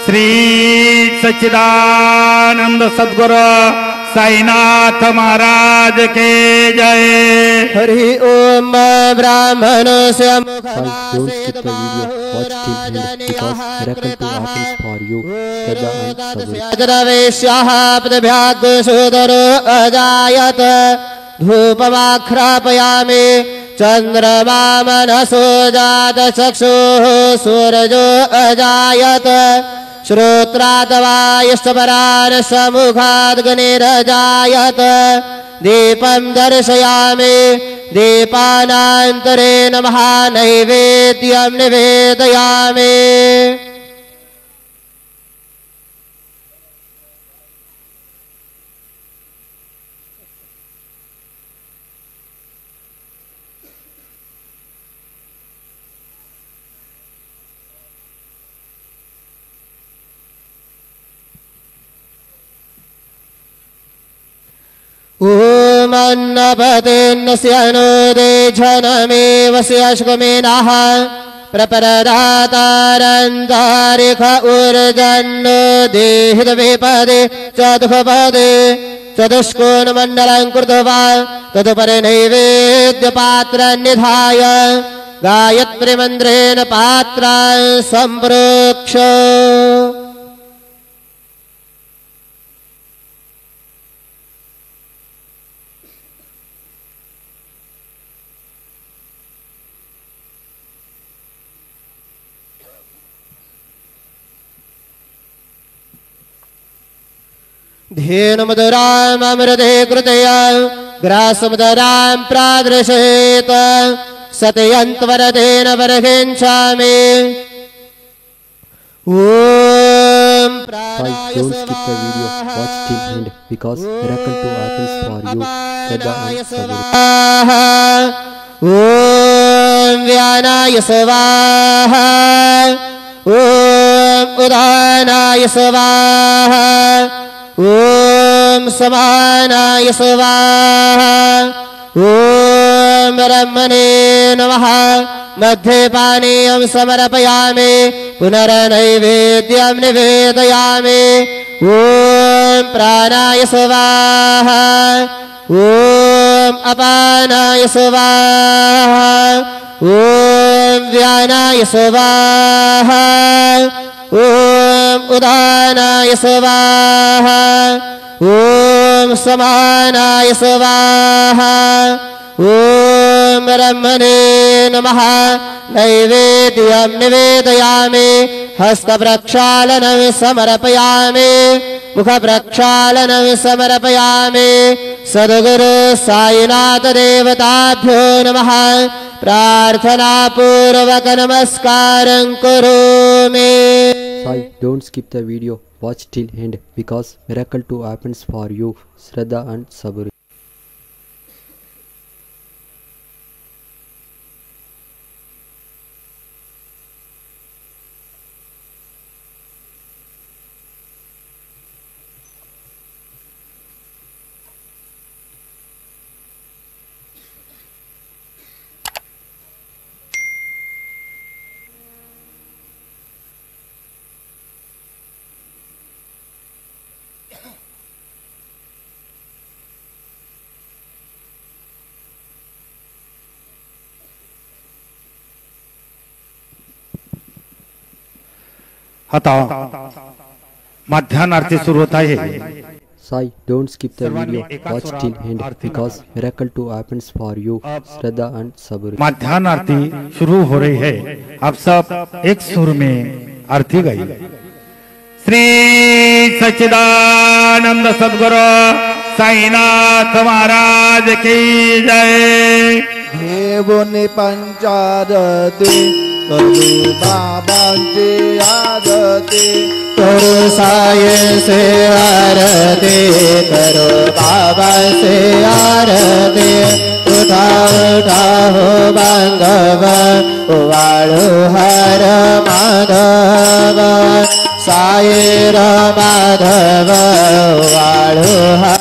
श्री सच्चिदानंद सद्गुरु साईनाथ महाराज के जय। हरि ओम ब्राह्मण से अजायत धूपमाख्रापयामि चंद्रमा मनसो जात चक्षुः सूरजो अजायत श्रोत्रादवायुष्टपरान् समुखाद्गनिरजायत दीपं दर्शयामि दीपानान्तरेण महानैवेद्यं निवेदयामि। ओम अन्नपतेन्नस्य अनुदे जनमेव स्यश्वमेनः प्रपरदातारन्तारिख ऊर्जन्नो देहितविपदे चतुःपदे चतुष्कोणमण्डलं कृत्वा तदुपरि नैवेद्यपात्रं निधाय गायत्रीमन्त्रेण पात्रं सम्प्रोक्ष। धेनुमधुराम् अमृते कृतया ग्रासमुदरां प्रादृशेत सत्यन्त्वरतेन वर्षिञ्चामि। ओम Don't skip the video, watch till end because miracle to happens for you. ओम व्यानाय स्वाहा ओम उदानाय स्वाहा ओम समानाय स्वाहा ओम ब्रह्मणे नमः। मध्ये पानीयं समर्पयामि पुनर्नैवेद्यं निवेदयामि। ओम प्राणाय स्वाहा ओम अपानाय स्वाहा ओम व्यानाय स्वाहा ओम उदानाय स्वाहा ओम समानाय स्वाहा ओम ब्रह्मणे नमः। नैवेद्यं निवेदयामि हस्तप्रक्षालनं समर्पयामि मुखप्रक्षालनं समर्पयामि। सद्गुरु साईनाथ देवताभ्यो नमः। प्रार्थना पूर्वक नमस्कारं करोमि। Sai, don't skip the video, watch till end because miracle to happens for you. Shraddha and Sabur. आता मध्यान्ह आरती सुरू होत आहे। Sai, don't skip the video, watch till end because miracle to happens for you. Shraddha and Sabur. मध्यान्ह आरती शुरू हो रही है। आप सब एक सुर में आरती गाइए। श्री सच्चिदानंद सद्गुरु साईनाथ महाराज की जय। देवोनी पंचादती करू बाबांची आरती करो साई से आरती करो बाबा से आरती। उठा उठा हो बांधव वाळू हर माधव साई माधव वाळू हर